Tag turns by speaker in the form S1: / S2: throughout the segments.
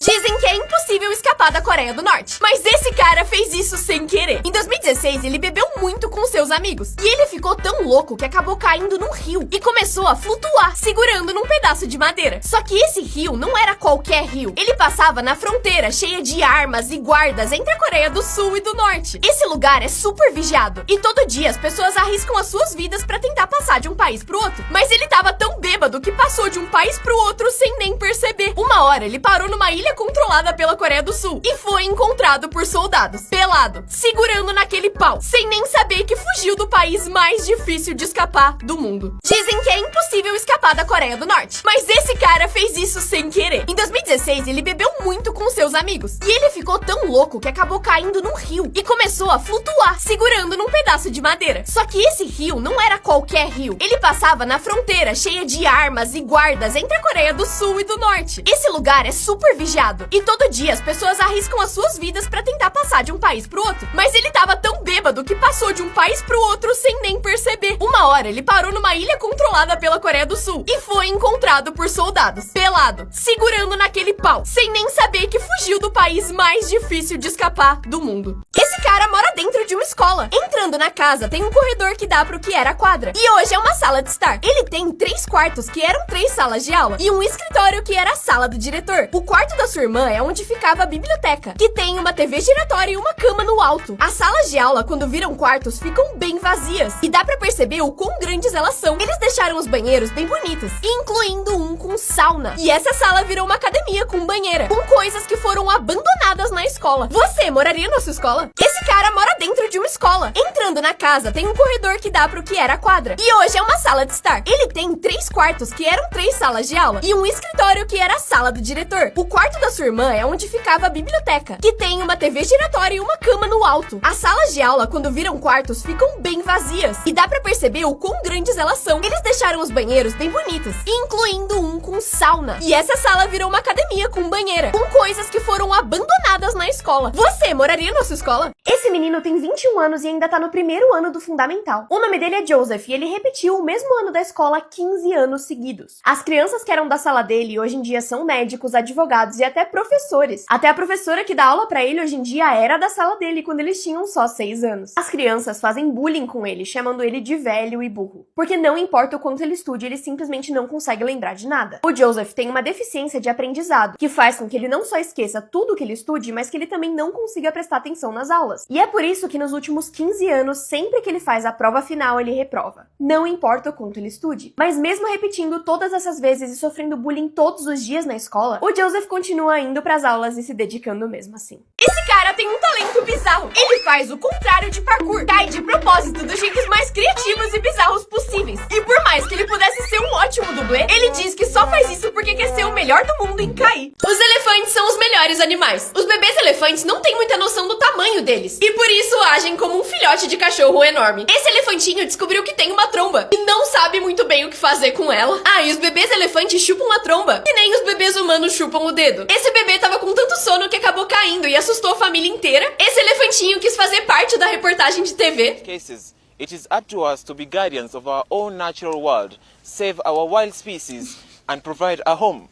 S1: Dizem que é impossível escapar da Coreia do Norte, mas esse cara fez isso sem querer. Em 2016, ele bebeu muito com seus amigos, e ele ficou tão louco que acabou caindo num rio e começou a flutuar, segurando num pedaço de madeira. Só que esse rio não era qualquer rio, ele passava na fronteira cheia de armas e guardas entre a Coreia do Sul e do Norte. Esse lugar é super vigiado, e todo dia as pessoas arriscam as suas vidas pra tentar passar de um país pro outro. Mas ele tava tão bêbado que passou de um país pro outro sem nem perceber. Uma hora ele parou numa ilha controlada pela Coreia do Sul e foi encontrado por soldados, pelado, segurando naquele pau, sem nem saber que fugiu do país mais difícil de escapar do mundo. Dizem que é impossível escapar da Coreia do Norte, mas esse cara fez isso sem querer. Em 2016, ele bebeu muito com seus amigos, e ele ficou tão louco que acabou caindo num rio e começou a flutuar, segurando num pedaço de madeira. Só que esse rio não era qualquer rio, ele passava na fronteira cheia de armas e guardas entre a Coreia do Sul e do Norte. Esse lugar é super vigiado, e todo dia as pessoas arriscam as suas vidas pra tentar passar de um país pro outro. Mas ele tava tão bêbado que passou de um país pro outro sem nem perceber. Uma hora ele parou numa ilha controlada pela Coreia do Sul e foi encontrado por soldados, pelado, segurando naquele pau, sem nem saber que fugiu do país mais difícil de escapar do mundo. Esse cara mora dentro de uma escola. Entrando na casa, tem um corredor que dá pro que era a quadra, e hoje é uma sala de estar. Ele tem 3 quartos que eram 3 salas de aula e um escritório que era a sala do diretor. O quarto da sua irmã é onde ficava a biblioteca, que tem uma TV giratória e uma cama no alto. As salas de aula, quando viram quartos, ficam bem vazias, e dá pra perceber o quão grandes elas são. Eles deixaram os banheiros bem bonitos, incluindo um com sauna. E essa sala virou uma academia com banheira, com coisas que foram abandonadas na escola. Você moraria na sua escola? Esse cara mora dentro de uma escola. Entrando na casa, tem um corredor que dá pro que era a quadra, e hoje é uma sala de estar. Ele tem 3 quartos que eram 3 salas de aula e um escritório que era a sala do diretor. O quarto da sua irmã é onde ficava a biblioteca, que tem uma TV giratória e uma cama no alto. As salas de aula, quando viram quartos, ficam bem vazias, e dá pra perceber o quão grandes elas são. Eles deixaram os banheiros bem bonitos, incluindo um com sauna. E essa sala virou uma academia com banheira, com coisas que foram abandonadas na escola. Você moraria na sua escola? Esse menino tem 21 anos e ainda tá no primeiro ano do fundamental. O nome dele é Joseph e ele repetiu o mesmo ano da escola 15 anos seguidos. As crianças que eram da sala dele hoje em dia são médicos, advogados e até professores. Até a professora que dá aula pra ele hoje em dia era da sala dele quando eles tinham só 6 anos. As crianças fazem bullying com ele, chamando ele de velho e burro, porque não importa o quanto ele estude, ele simplesmente não consegue lembrar de nada. O Joseph tem uma deficiência de aprendizado, que faz com que ele não só esqueça tudo que ele estude, mas que ele também não consiga prestar atenção nas aulas. E é por isso que nos últimos 15 anos, sempre que ele faz a prova final, ele reprova. Não importa o quanto ele estude. Mas mesmo repetindo todas essas vezes e sofrendo bullying todos os dias na escola, o Joseph continua indo pras aulas e se dedicando mesmo assim. Esse cara tem um talento bizarro. Ele faz o contrário de parkour. Cai de propósito dos jeitos mais criativos e bizarros possíveis. E por mais que ele pudesse ser um ótimo dublê, ele diz que só faz isso porque quer ser o melhor do mundo em cair. Os elefantes são os melhores animais. Os bebês elefantes não têm muita noção do tamanho deles, e por isso agem como um filhote de cachorro enorme. Esse elefantinho descobriu que tem uma tromba e não sabe muito bem o que fazer com ela. Ah, e os bebês elefantes chupam a tromba, e nem os bebês humanos chupam o dedo. Esse bebê tava com tanto sono que acabou caindo e assustou a família inteira. Esse elefantinho quis fazer parte da reportagem de TV.
S2: Cases, it is up to us to be guardians of our own natural world, save our wild species and provide a home.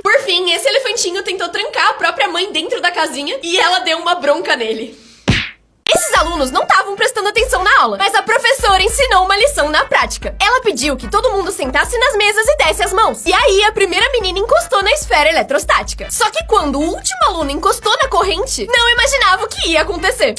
S1: Por fim, esse elefantinho tentou trancar a própria mãe dentro da casinha e ela deu uma bronca nele. Esses alunos não estavam prestando atenção na aula, mas a professora ensinou uma lição na prática. Ela pediu que todo mundo sentasse nas mesas e desse as mãos. E aí a primeira menina encostou na esfera eletrostática. Só que quando o último aluno encostou na corrente, não imaginava o que ia acontecer.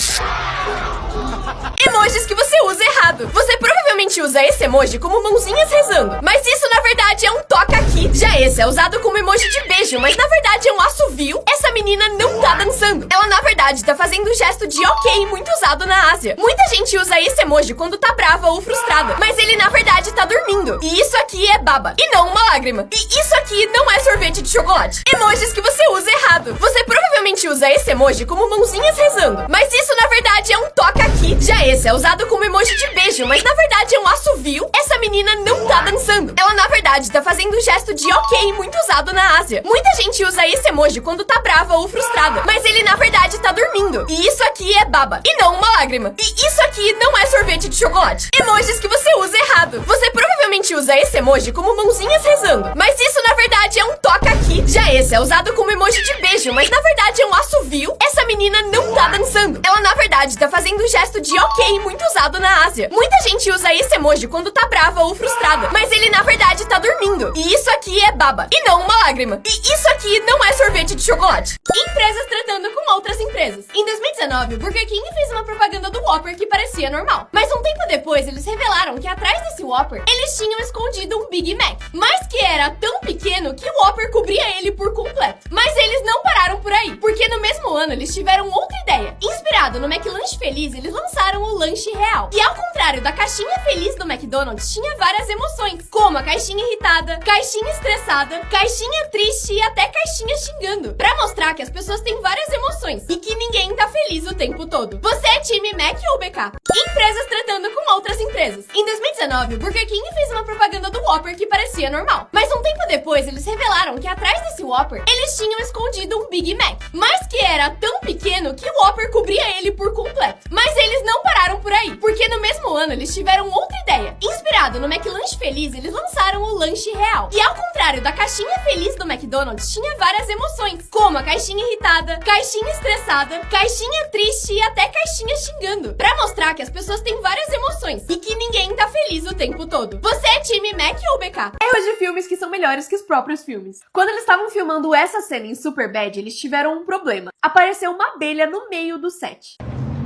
S1: Emojis que você usa errado. Você provavelmente usa esse emoji como mãozinhas rezando, mas isso na verdade é um toca aqui. Já esse é usado como emoji de beijo, mas na verdade é um assovio. Essa menina não tá dançando. Ela na verdade tá fazendo um gesto de ok, muito usado na Ásia. Muita gente usa esse emoji quando tá brava ou frustrada, mas ele na verdade tá dormindo. E isso aqui é baba, e não uma lágrima. E isso aqui não é sorvete de chocolate. Emojis que você usa errado. Você provavelmente provavelmente usa esse emoji como mãozinhas rezando, mas isso na verdade é um toca aqui. Já esse é usado como emoji de beijo, mas na verdade é um assovio. Essa menina não tá dançando, ela na verdade tá fazendo um gesto de ok, muito usado na Ásia. Muita gente usa esse emoji quando tá brava ou frustrada, mas ele na verdade tá dormindo. E isso aqui é baba, e não uma lágrima. E isso aqui não é sorvete de chocolate. Emojis que você usa errado. Você provavelmente usa esse emoji como mãozinhas rezando, mas isso na verdade é um toca aqui. Já esse é usado como emoji de beijo, mas na verdade é um assovio. Essa menina não tá dançando, ela na verdade tá fazendo um gesto de ok, muito usado na Ásia. Muita gente usa esse emoji quando tá brava ou frustrada, mas ele na verdade tá dormindo. E isso aqui é baba, e não uma lágrima. E isso aqui não é sorvete de chocolate. Empresas tratando com outras empresas. Em 2019, o Burger King fez uma propaganda do Whopper que parecia normal, mas um tempo depois eles revelaram que atrás desse Whopper eles tinham escondido um Big Mac, mas que era tão pequeno que o Whopper cobria ele por completo. Mas eles não pararam por aí, porque no mesmo ano eles tiveram outra ideia. Inspirado no McLanche Feliz, eles lançaram o lanche real. E ao contrário da caixinha feliz do McDonald's, tinha várias emoções, como a caixinha irritada, caixinha estressada, caixinha triste e até caixinha xingando, pra mostrar que as pessoas têm várias emoções e que ninguém tá feliz o tempo todo. Você é time Mac ou BK? Empresas tratando com outras empresas. Em 2019, o Burger King fez uma propaganda do Whopper que parecia normal, mas um tempo depois eles revelaram que atrás desse Whopper eles tinham escondido um Big Mac, mas que era tão pequeno que o Whopper cobria ele por completo. Mas eles não pararam por aí, porque no mesmo ano eles tiveram outra ideia. Inspirado no McLanche Feliz, eles lançaram o lanche real. E ao contrário da caixinha feliz do McDonald's, tinha várias emoções, como a caixinha irritada, caixinha estressada, caixinha triste e até caixinha xingando, pra mostrar que as pessoas têm várias emoções e que ninguém tá feliz o tempo todo. Você é time Mac ou BK?
S3: Erros de filmes que são melhores que os próprios filmes. Quando eles estavam filmando essa cena em Superbad, eles tiveram um problema. Apareceu uma abelha no meio do set.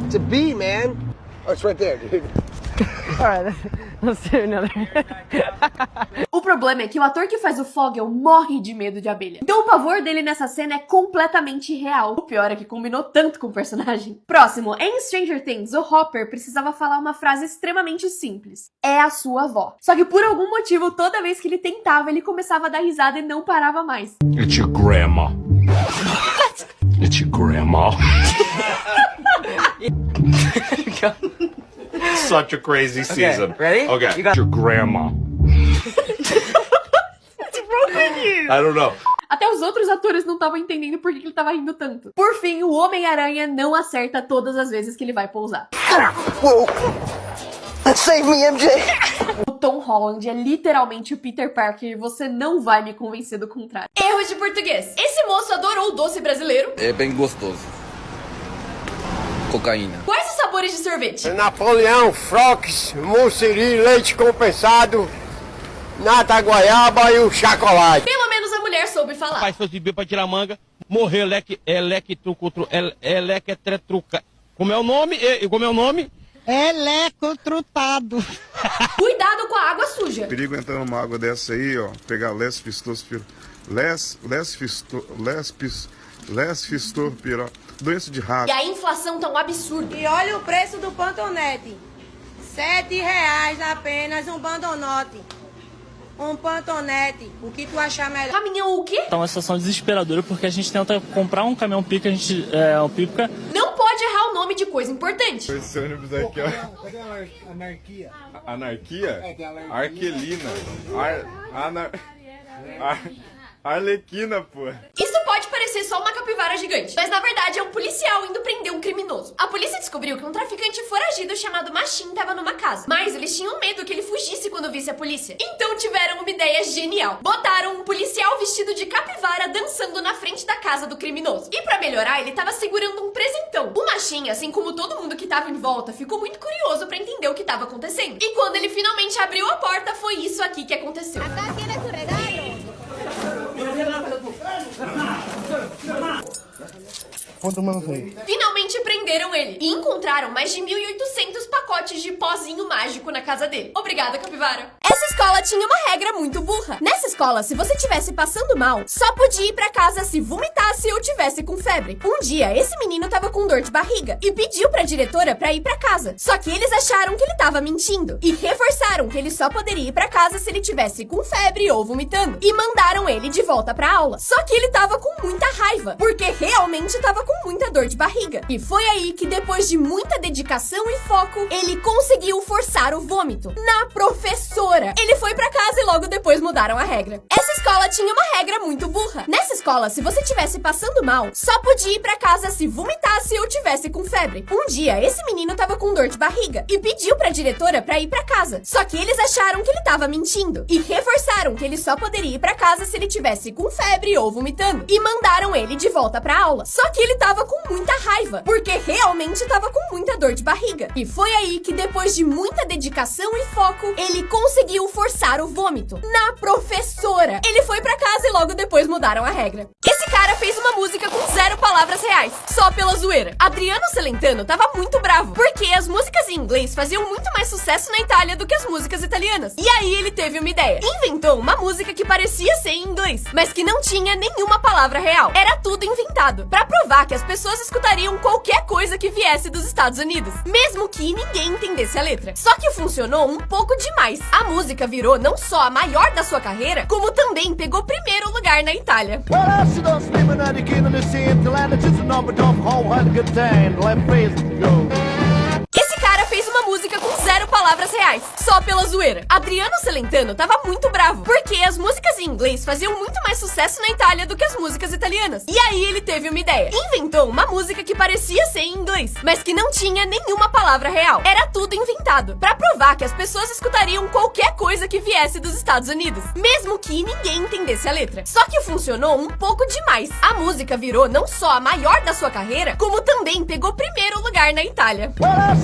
S4: It's a bee, man. Oh, it's right there, dude.
S3: Alright, let's do another. O problema é que o ator que faz o Fogel morre de medo de abelha. Então o pavor dele nessa cena é completamente real. O pior é que combinou tanto com o personagem. Próximo, em Stranger Things, o Hopper precisava falar uma frase extremamente simples. É a sua avó. Só que por algum motivo, toda vez que ele tentava, ele começava a dar risada e não parava mais.
S5: It's your grandma. It's your grandma. Such a crazy season.
S4: Ready?
S5: Okay.
S4: You got
S5: your grandma.
S3: What's wrong with you?
S5: I don't know.
S3: Até os outros atores não estavam entendendo por que ele tava rindo tanto. Por fim, o Homem-Aranha não acerta todas as vezes que ele vai pousar.
S4: Whoa. Save me, MJ.
S3: O Tom Holland é literalmente o Peter Parker e você não vai me convencer do contrário.
S1: Erros de português. Esse moço adorou o doce brasileiro.
S6: É bem gostoso. Cocaína.
S1: Quais os sabores de sorvete?
S7: Napoleão, Frox, Mussiri, leite compensado, nata goiaba e o chocolate.
S1: Pelo menos a mulher soube falar.
S8: Faz fosse beber pra tirar manga, morrer electrotruca. Como é o nome? Como é o nome?
S9: Elecotrutado.
S1: Cuidado com a água suja.
S10: Perigo entrar numa água dessa aí, ó, pegar lesfistospirose, doença de rato.
S1: E a inflação tá um absurdo.
S9: E olha o preço do pantonete. R$7 apenas um pantonote. Um pantonete. O que tu achar melhor?
S1: Caminhão o quê?
S11: Tá uma situação desesperadora porque a gente tenta comprar um caminhão-pica, um pica.
S1: Não pode errar o nome de coisa importante.
S10: Esse ônibus aqui, ó.
S7: Cadê a anarquia?
S10: Anarquia?
S7: É, tem alergia.
S10: Arquelina. Arlequina, pô.
S1: Isso pode parecer só uma capivara gigante, mas na verdade é um policial indo prender um criminoso. A polícia descobriu que um traficante foragido chamado Machine tava numa casa, mas eles tinham medo que ele fugisse quando visse a polícia. Então tiveram uma ideia genial. Botaram um policial vestido de capivara dançando na frente da casa do criminoso. E pra melhorar, ele tava segurando um presentão. O Machine, assim como todo mundo que tava em volta, ficou muito curioso pra entender o que tava acontecendo. E quando ele finalmente abriu a porta, foi isso aqui que aconteceu.
S9: Acá tiene su regalo.
S7: Quanto mano foi?
S1: Finalmente prendeu prenderam ele e encontraram mais de 1.800 pacotes de pozinho mágico na casa dele. Obrigada, capivara. Essa escola tinha uma regra muito burra. Nessa escola, se você tivesse passando mal, só podia ir pra casa se vomitasse ou tivesse com febre. Um dia, esse menino tava com dor de barriga e pediu pra diretora pra ir pra casa. Só que eles acharam que ele tava mentindo e reforçaram que ele só poderia ir pra casa se ele tivesse com febre ou vomitando e mandaram ele de volta pra aula. Só que ele tava com muita raiva, porque realmente tava com muita dor de barriga. E foi aí que, depois de muita dedicação e foco, ele conseguiu forçar o vômito na professora. Ele foi pra casa e logo depois mudaram a regra. Essa escola tinha uma regra muito burra. Nessa escola, se você tivesse passando mal, só podia ir pra casa se vomitasse ou tivesse com febre. Um dia, esse menino tava com dor de barriga e pediu pra diretora pra ir pra casa. Só que eles acharam que ele tava mentindo e reforçaram que ele só poderia ir pra casa se ele tivesse com febre ou vomitando e mandaram ele de volta pra aula. Só que ele tava com muita raiva, porque realmente tava com muita dor de barriga. E foi aí que, depois de muita dedicação e foco, ele conseguiu forçar o vômito na professora. Ele foi pra casa e logo depois mudaram a regra. Esse cara fez uma música com 0 palavras reais, só pela zoeira. Adriano Celentano tava muito bravo, porque as músicas em inglês faziam muito mais sucesso na Itália do que as músicas italianas. E aí ele teve uma ideia. Inventou uma música que parecia ser em inglês, mas que não tinha nenhuma palavra real. Era tudo inventado, pra provar que as pessoas escutariam qualquer coisa que viesse dos Estados Unidos, mesmo que ninguém entendesse a letra. Só que funcionou um pouco demais. A música virou não só a maior da sua carreira, como também pegou primeiro lugar na Itália. Esse cara fez uma música com 0 palavras reais, só pela zoeira. Adriano Celentano tava muito bravo, porque as músicas em inglês faziam muito mais sucesso na Itália do que as músicas italianas. E aí ele teve uma ideia. Inventou uma música que parecia ser em inglês, mas que não tinha nenhuma palavra real. Era tudo inventado, pra provar que as pessoas escutariam qualquer coisa que viesse dos Estados Unidos, mesmo que ninguém entendesse a letra. Só que funcionou um pouco demais. A música virou não só a maior da sua carreira, como também pegou primeiro lugar na Itália.
S6: Well,